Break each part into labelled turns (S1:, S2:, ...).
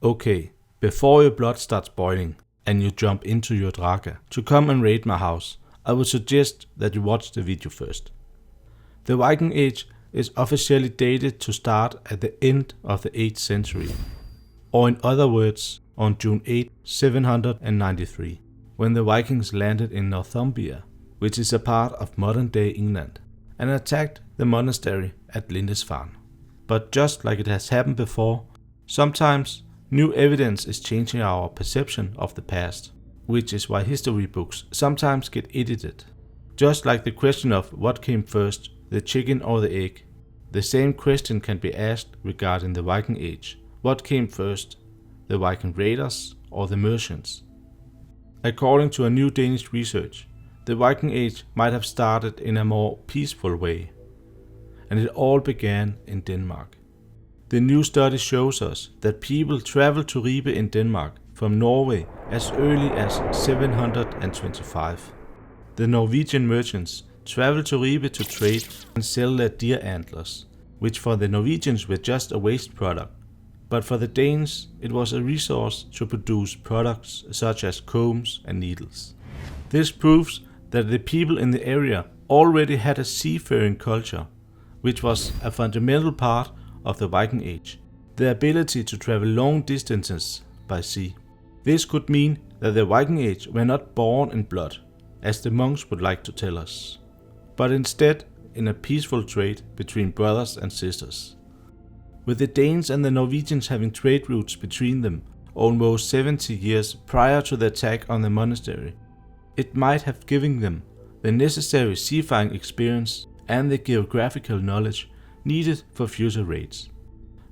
S1: Okay, before your blood starts boiling and you jump into your draka to come and raid my house, I would suggest that you watch the video first. The Viking Age is officially dated to start at the end of the 8th century, or in other words, on June 8, 793, when the Vikings landed in Northumbria, which is a part of modern-day England, and attacked the monastery at Lindisfarne. But just like it has happened before, sometimes new evidence is changing our perception of the past, which is why history books sometimes get edited. Just like the question of what came first, the chicken or the egg, the same question can be asked regarding the Viking Age. What came first, the Viking raiders or the merchants? According to a new Danish research, the Viking Age might have started in a more peaceful way, and it all began in Denmark. The new study shows us that people traveled to Ribe in Denmark from Norway as early as 725. The Norwegian merchants traveled to Ribe to trade and sell their deer antlers, which for the Norwegians were just a waste product, but for the Danes it was a resource to produce products such as combs and needles. This proves that the people in the area already had a seafaring culture, which was a fundamental part of the Viking Age, the ability to travel long distances by sea. This could mean that the Viking Age were not born in blood, as the monks would like to tell us, but instead in a peaceful trade between brothers and sisters. With the Danes and the Norwegians having trade routes between them almost 70 years prior to the attack on the monastery, it might have given them the necessary seafaring experience and the geographical knowledge needed for future raids.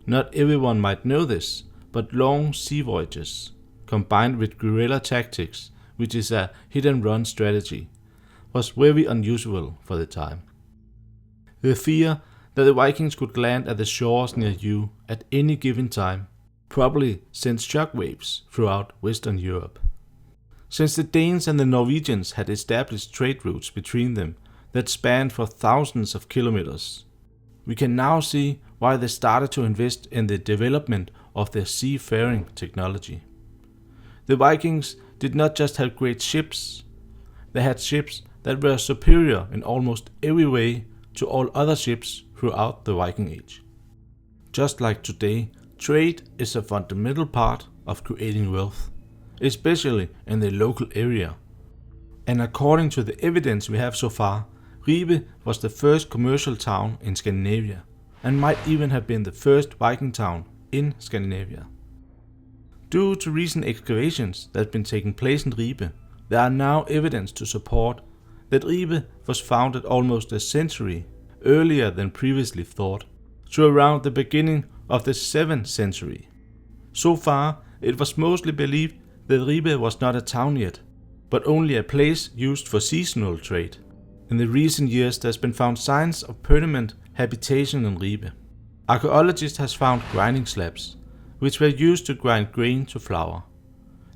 S1: Not everyone might know this, but long sea voyages, combined with guerrilla tactics, which is a hit-and-run strategy, was very unusual for the time. The fear that the Vikings could land at the shores near you at any given time probably sent shockwaves throughout Western Europe. Since the Danes and the Norwegians had established trade routes between them that spanned for thousands of kilometers, we can now see why they started to invest in the development of their seafaring technology. The Vikings did not just have great ships, they had ships that were superior in almost every way to all other ships throughout the Viking Age. Just like today, trade is a fundamental part of creating wealth, especially in the local area. And according to the evidence we have so far, Ribe was the first commercial town in Scandinavia, and might even have been the first Viking town in Scandinavia. Due to recent excavations that have been taking place in Ribe, there are now evidence to support that Ribe was founded almost a century earlier than previously thought, to around the beginning of the 7th century. So far, it was mostly believed that Ribe was not a town yet, but only a place used for seasonal trade. In the recent years, there has been found signs of permanent habitation in Ribe. Archaeologists have found grinding slabs, which were used to grind grain to flour.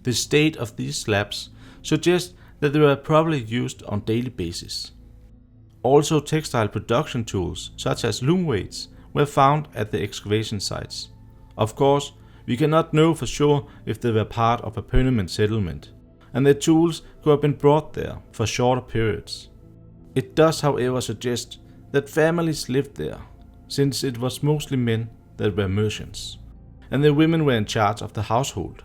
S1: The state of these slabs suggests that they were probably used on a daily basis. Also, textile production tools, such as loom weights, were found at the excavation sites. Of course, we cannot know for sure if they were part of a permanent settlement, and the tools could have been brought there for shorter periods. It does, however, suggest that families lived there, since it was mostly men that were merchants, and the women were in charge of the household.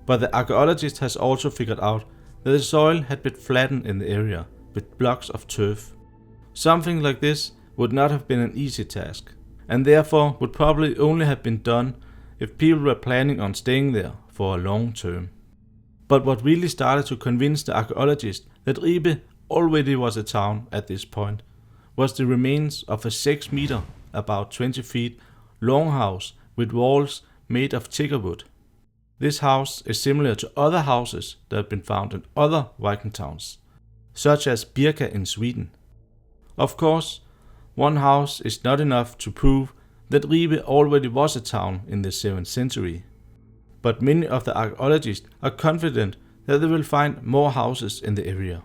S1: But the archaeologist has also figured out that the soil had been flattened in the area with blocks of turf. Something like this would not have been an easy task, and therefore would probably only have been done if people were planning on staying there for a long term. But what really started to convince the archaeologist that Ribe already was a town at this point was the remains of a 6 meter, about 20 feet, long house with walls made of tickerwood. This house is similar to other houses that have been found in other Viking towns, such as Birka in Sweden. Of course, one house is not enough to prove that Ribe already was a town in the 7th century, but many of the archaeologists are confident that they will find more houses in the area.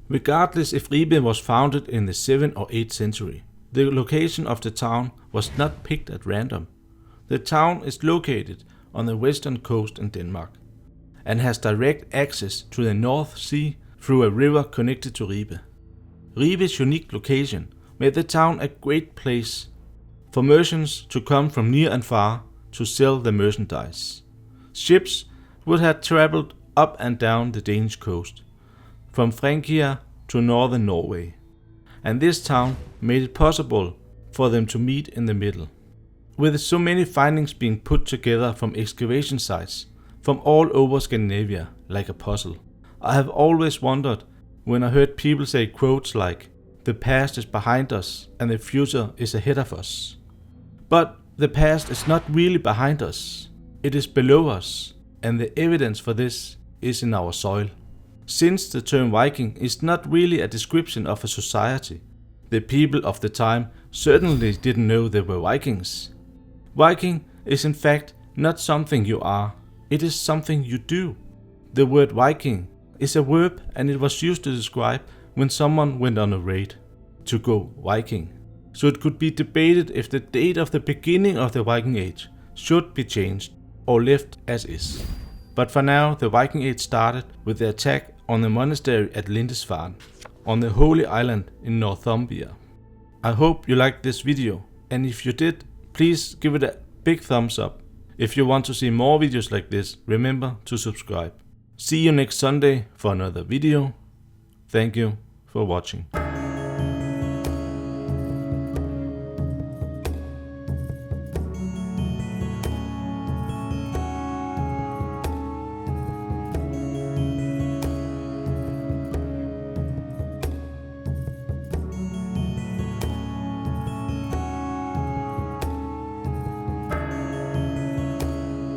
S1: Regardless if Ribe was founded in the 7th or 8th century, the location of the town was not picked at random. The town is located on the western coast in Denmark, and has direct access to the North Sea through a river connected to Ribe. Ribe's unique location made the town a great place for merchants to come from near and far to sell their merchandise. Ships would have traveled up and down the Danish coast, from Francia to northern Norway, and this town made it possible for them to meet in the middle. With so many findings being put together from excavation sites from all over Scandinavia like a puzzle, I have always wondered when I heard people say quotes like, "The past is behind us and the future is ahead of us." But the past is not really behind us, it is below us, and the evidence for this is in our soil. Since the term Viking is not really a description of a society, the people of the time certainly didn't know they were Vikings. Viking is in fact not something you are, it is something you do. The word Viking is a verb, and it was used to describe when someone went on a raid, to go Viking. So it could be debated if the date of the beginning of the Viking Age should be changed or left as is. But for now, the Viking Age started with the attack on the monastery at Lindisfarne, on the Holy Island in Northumbria. I hope you liked this video, and if you did, please give it a big thumbs up. If you want to see more videos like this, remember to subscribe. See you next Sunday for another video. Thank you for watching.